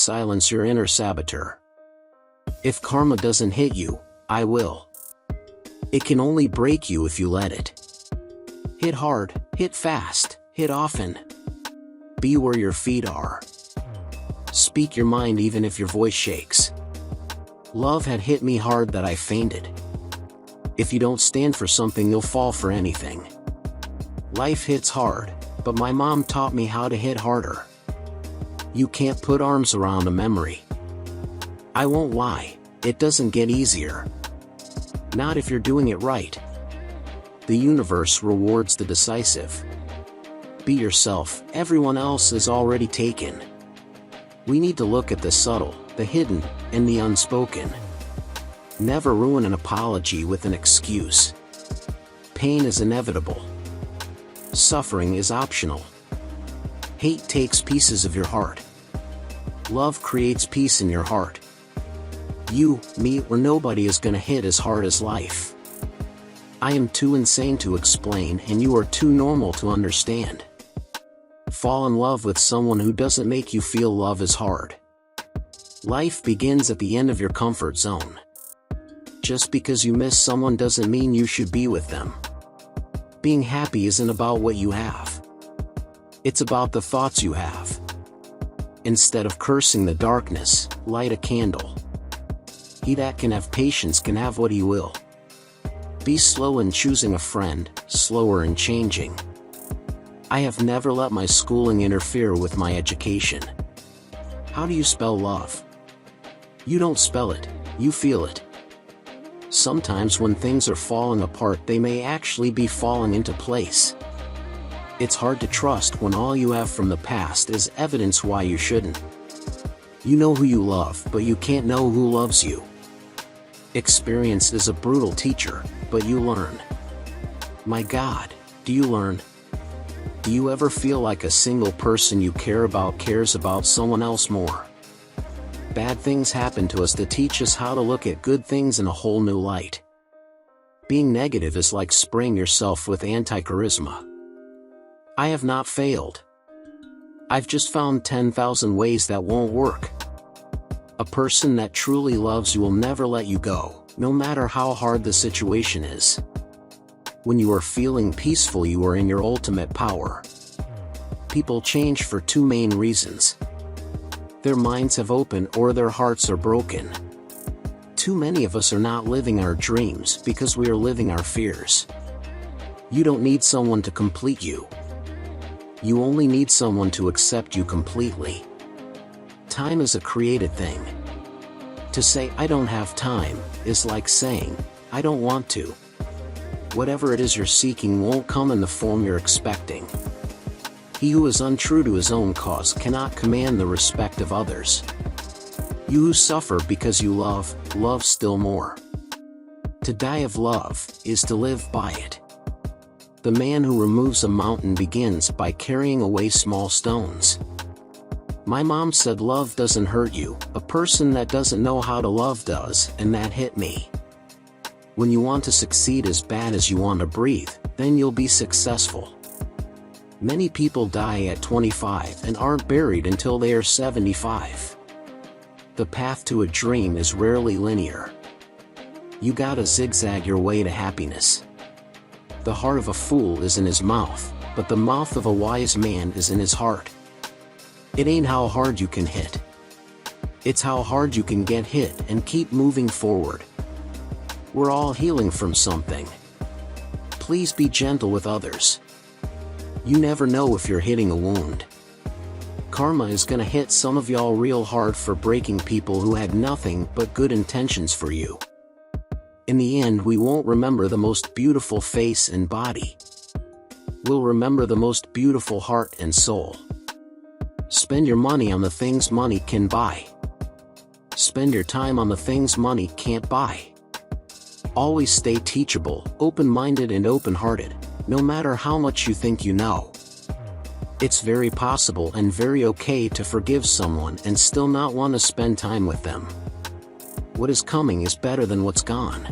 silence your inner saboteur. If karma doesn't hit you, I will. It can only break you if you let it. Hit hard, hit fast, hit often. Be where your feet are. Speak your mind even if your voice shakes. Love had hit me hard that I fainted. If you don't stand for something, you'll fall for anything. Life hits hard, but my mom taught me how to hit harder. You can't put arms around a memory. I won't lie, it doesn't get easier. Not if you're doing it right. The universe rewards the decisive. Be yourself, everyone else is already taken. We need to look at the subtle, the hidden, and the unspoken. Never ruin an apology with an excuse. Pain is inevitable. Suffering is optional. Hate takes pieces of your heart. Love creates peace in your heart. You, me, or nobody is gonna hit as hard as life. I am too insane to explain, and you are too normal to understand. Fall in love with someone who doesn't make you feel love is hard. Life begins at the end of your comfort zone. Just because you miss someone doesn't mean you should be with them. Being happy isn't about what you have. It's about the thoughts you have. Instead of cursing the darkness, light a candle. He that can have patience can have what he will. Be slow in choosing a friend, slower in changing. I have never let my schooling interfere with my education. How do you spell love? You don't spell it, you feel it. Sometimes when things are falling apart, they may actually be falling into place. It's hard to trust when all you have from the past is evidence why you shouldn't. You know who you love, but you can't know who loves you. Experience is a brutal teacher, but you learn. My God, do you learn? Do you ever feel like a single person you care about cares about someone else more? Bad things happen to us to teach us how to look at good things in a whole new light. Being negative is like spraying yourself with anti-charisma. I have not failed. I've just found 10,000 ways that won't work. A person that truly loves you will never let you go, no matter how hard the situation is. When you are feeling peaceful, you are in your ultimate power. People change for two main reasons. Their minds have opened or their hearts are broken. Too many of us are not living our dreams because we are living our fears. You don't need someone to complete you. You only need someone to accept you completely. Time is a created thing. To say, "I don't have time," is like saying, "I don't want to." Whatever it is you're seeking won't come in the form you're expecting. He who is untrue to his own cause cannot command the respect of others. You who suffer because you love, love still more. To die of love is to live by it. The man who removes a mountain begins by carrying away small stones. My mom said love doesn't hurt you, a person that doesn't know how to love does, and that hit me. When you want to succeed as bad as you want to breathe, then you'll be successful. Many people die at 25 and aren't buried until they are 75. The path to a dream is rarely linear. You gotta zigzag your way to happiness. The heart of a fool is in his mouth, but the mouth of a wise man is in his heart. It ain't how hard you can hit. It's how hard you can get hit and keep moving forward. We're all healing from something. Please be gentle with others. You never know if you're hitting a wound. Karma is gonna hit some of y'all real hard for breaking people who had nothing but good intentions for you. In the end, we won't remember the most beautiful face and body. We'll remember the most beautiful heart and soul. Spend your money on the things money can buy. Spend your time on the things money can't buy. Always stay teachable, open-minded and open-hearted, no matter how much you think you know. It's very possible and very okay to forgive someone and still not want to spend time with them. What is coming is better than what's gone.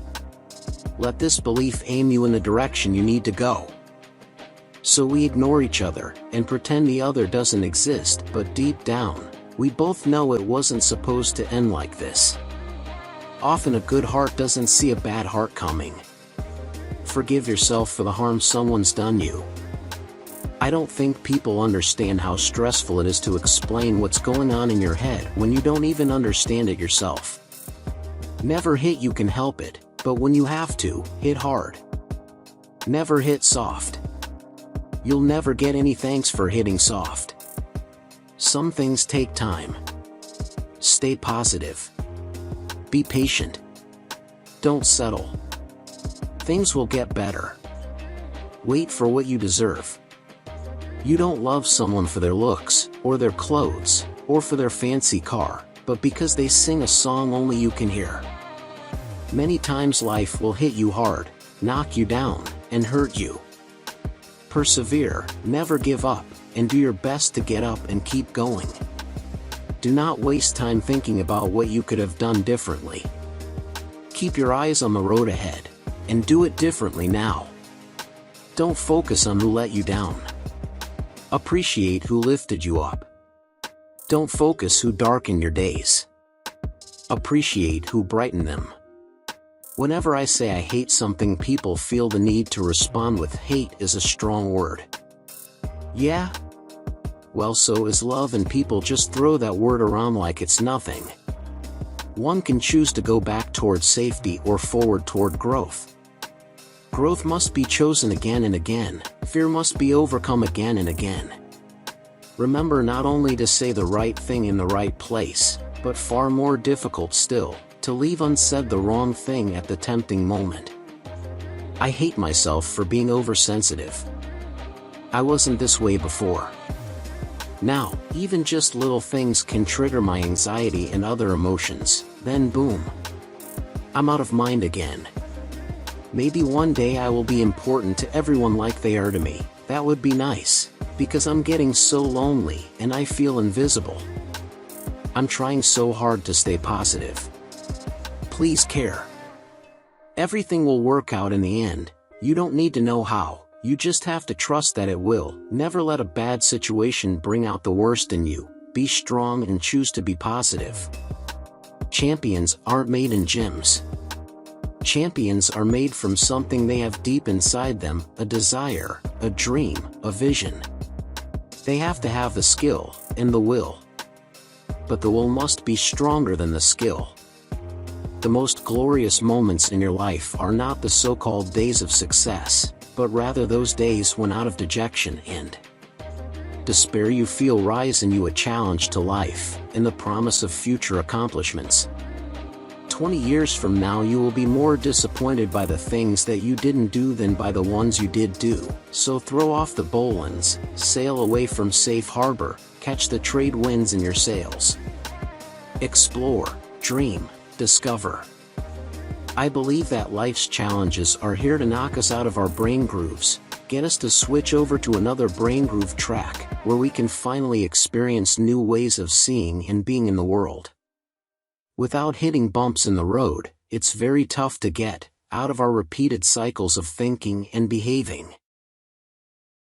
Let this belief aim you in the direction you need to go. So we ignore each other and pretend the other doesn't exist, but deep down, We both know it wasn't supposed to end like this. Often a good heart doesn't see a bad heart coming. Forgive yourself for the harm someone's done you. I don't think people understand how stressful it is to explain what's going on in your head when you don't even understand it yourself. Never hit you can help it, but when you have to, hit hard. Never hit soft. You'll never get any thanks for hitting soft. Some things take time. Stay positive. Be patient. Don't settle. Things will get better. Wait for what you deserve. You don't love someone for their looks, or their clothes, or for their fancy car, but because they sing a song only you can hear. Many times life will hit you hard, knock you down, and hurt you. Persevere, never give up, and do your best to get up and keep going. Do not waste time thinking about what you could have done differently. Keep your eyes on the road ahead, and do it differently now. Don't focus on who let you down. Appreciate who lifted you up. Don't focus who darkened your days. Appreciate who brightened them. Whenever I say I hate something, people feel the need to respond with hate is a strong word. Yeah? Well, so is love, and people just throw that word around like it's nothing. One can choose to go back toward safety or forward toward growth. Growth must be chosen again and again, fear must be overcome again and again. Remember not only to say the right thing in the right place, but far more difficult still, to leave unsaid the wrong thing at the tempting moment. I hate myself for being oversensitive. I wasn't this way before. Now, even just little things can trigger my anxiety and other emotions, then boom. I'm out of mind again. Maybe one day I will be important to everyone like they are to me. That would be nice, because I'm getting so lonely and I feel invisible. I'm trying so hard to stay positive. Please care. Everything will work out in the end. You don't need to know how, you just have to trust that it will. Never let a bad situation bring out the worst in you. Be strong and choose to be positive. Champions aren't made in gyms. Champions are made from something they have deep inside them, a desire, a dream, a vision. They have to have the skill, and the will. But the will must be stronger than the skill. The most glorious moments in your life are not the so-called days of success, but rather those days when out of dejection and despair you feel rise in you a challenge to life, and the promise of future accomplishments. 20 years from now you will be more disappointed by the things that you didn't do than by the ones you did do, so throw off the bowlines, sail away from safe harbor, catch the trade winds in your sails. Explore, dream, discover. I believe that life's challenges are here to knock us out of our brain grooves, get us to switch over to another brain groove track, where we can finally experience new ways of seeing and being in the world. Without hitting bumps in the road, it's very tough to get out of our repeated cycles of thinking and behaving.